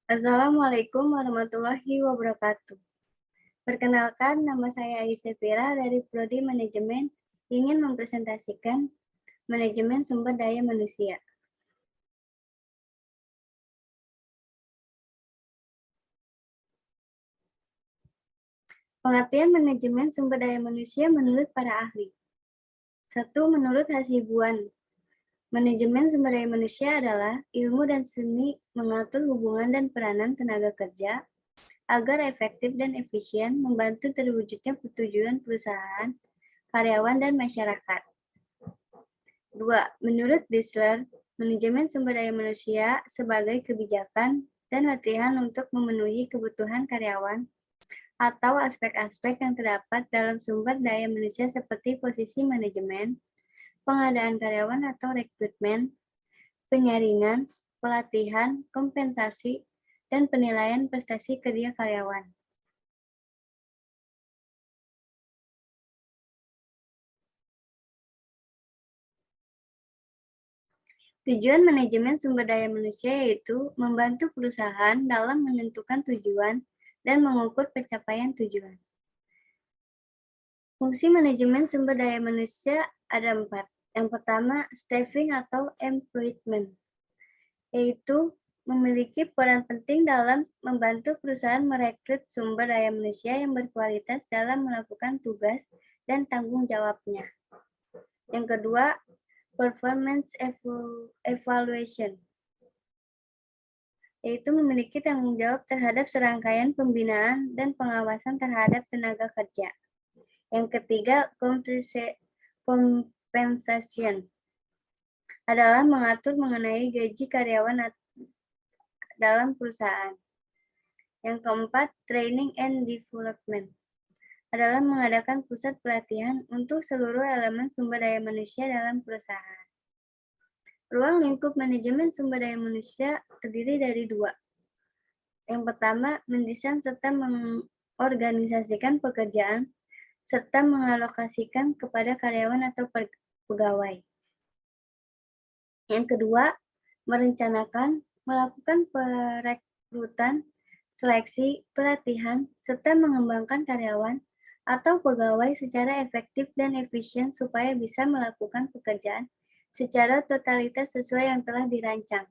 Assalamualaikum warahmatullahi wabarakatuh. Perkenalkan, nama saya Aisyah Fira dari Prodi Manajemen, ingin mempresentasikan manajemen sumber daya manusia. Pengertian manajemen sumber daya manusia menurut para ahli. 1. Menurut Hasibuan, manajemen sumber daya manusia adalah ilmu dan seni mengatur hubungan dan peranan tenaga kerja agar efektif dan efisien membantu terwujudnya tujuan perusahaan, karyawan, dan masyarakat. 2. Menurut Disler, manajemen sumber daya manusia sebagai kebijakan dan latihan untuk memenuhi kebutuhan karyawan atau aspek-aspek yang terdapat dalam sumber daya manusia seperti posisi manajemen, pengadaan karyawan atau rekrutmen, penyaringan, pelatihan, kompensasi, dan penilaian prestasi kerja karyawan. Tujuan manajemen sumber daya manusia yaitu membantu perusahaan dalam menentukan tujuan dan mengukur pencapaian tujuan. Fungsi manajemen sumber daya manusia ada 4. Yang pertama, staffing atau employment, yaitu memiliki peran penting dalam membantu perusahaan merekrut sumber daya manusia yang berkualitas dalam melakukan tugas dan tanggung jawabnya. Yang kedua, performance evaluation, yaitu memiliki tanggung jawab terhadap serangkaian pembinaan dan pengawasan terhadap tenaga kerja. Yang ketiga, compensation adalah mengatur mengenai gaji karyawan dalam perusahaan. Yang keempat, training and development adalah mengadakan pusat pelatihan untuk seluruh elemen sumber daya manusia dalam perusahaan. Ruang lingkup manajemen sumber daya manusia terdiri dari 2. Yang pertama, mendesain serta mengorganisasikan pekerjaan serta mengalokasikan kepada karyawan atau pegawai. Yang kedua, merencanakan, melakukan perekrutan, seleksi, pelatihan, serta mengembangkan karyawan atau pegawai secara efektif dan efisien supaya bisa melakukan pekerjaan secara totalitas sesuai yang telah dirancang.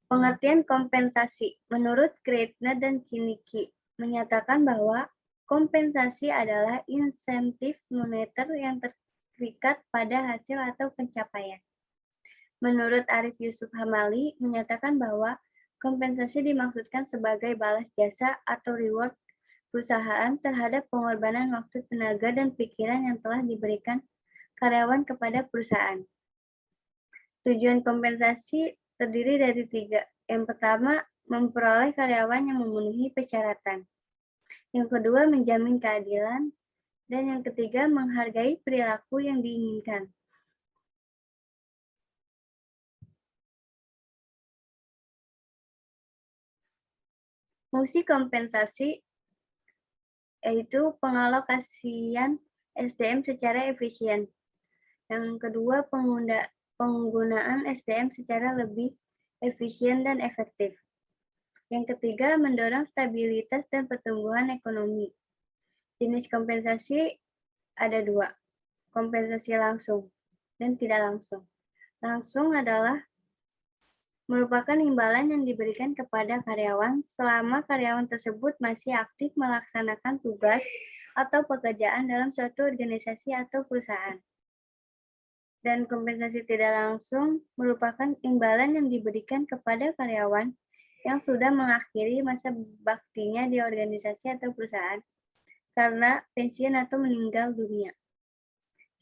Pengertian kompensasi menurut Kreitner dan Kiniki menyatakan bahwa kompensasi adalah insentif moneter yang terikat pada hasil atau pencapaian. Menurut Arif Yusuf Hamali menyatakan bahwa kompensasi dimaksudkan sebagai balas jasa atau reward perusahaan terhadap pengorbanan waktu, tenaga, dan pikiran yang telah diberikan karyawan kepada perusahaan. Tujuan kompensasi terdiri dari 3. Yang pertama, memperoleh karyawan yang memenuhi persyaratan. Yang kedua, menjamin keadilan. Dan yang ketiga, menghargai perilaku yang diinginkan. Fungsi kompensasi yaitu pengalokasian SDM secara efisien. Yang kedua, penggunaan SDM secara lebih efisien dan efektif. Yang ketiga, mendorong stabilitas dan pertumbuhan ekonomi. Jenis kompensasi ada 2, kompensasi langsung dan tidak langsung. Langsung adalah merupakan imbalan yang diberikan kepada karyawan selama karyawan tersebut masih aktif melaksanakan tugas atau pekerjaan dalam suatu organisasi atau perusahaan. Dan kompensasi tidak langsung merupakan imbalan yang diberikan kepada karyawan yang sudah mengakhiri masa baktinya di organisasi atau perusahaan karena pensiun atau meninggal dunia,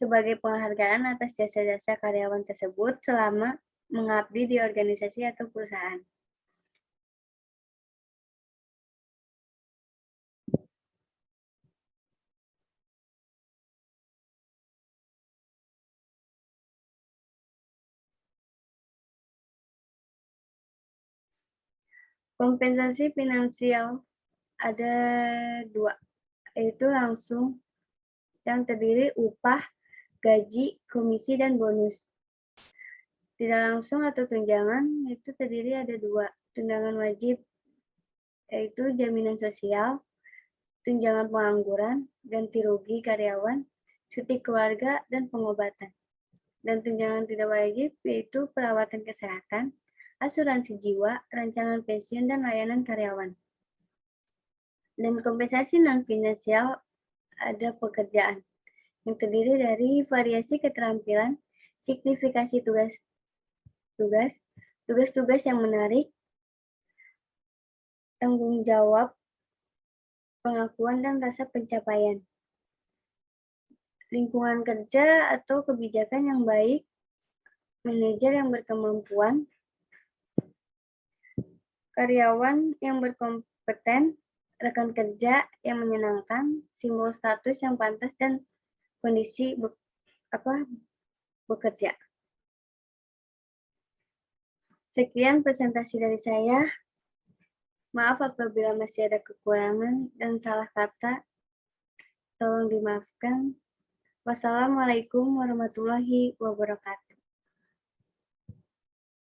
sebagai penghargaan atas jasa-jasa karyawan tersebut selama mengabdi di organisasi atau perusahaan. Kompensasi finansial ada 2, yaitu langsung yang terdiri upah, gaji, komisi, dan bonus. Tidak langsung atau tunjangan itu terdiri ada 2. Tunjangan wajib, yaitu jaminan sosial, tunjangan pengangguran, ganti rugi karyawan, cuti keluarga, dan pengobatan. Dan tunjangan tidak wajib, yaitu perawatan kesehatan, asuransi jiwa, rancangan pensiun, dan layanan karyawan. Dan kompensasi non-finansial ada pekerjaan, yang terdiri dari variasi keterampilan, signifikasi tugas-tugas yang menarik, tanggung jawab, pengakuan, dan rasa pencapaian. Lingkungan kerja atau kebijakan yang baik, manajer yang berkemampuan, karyawan yang berkompeten, rekan kerja yang menyenangkan, simbol status yang pantas, dan kondisi bekerja. Sekian presentasi dari saya. Maaf apabila masih ada kekurangan dan salah kata. Tolong dimaafkan. Wassalamualaikum warahmatullahi wabarakatuh.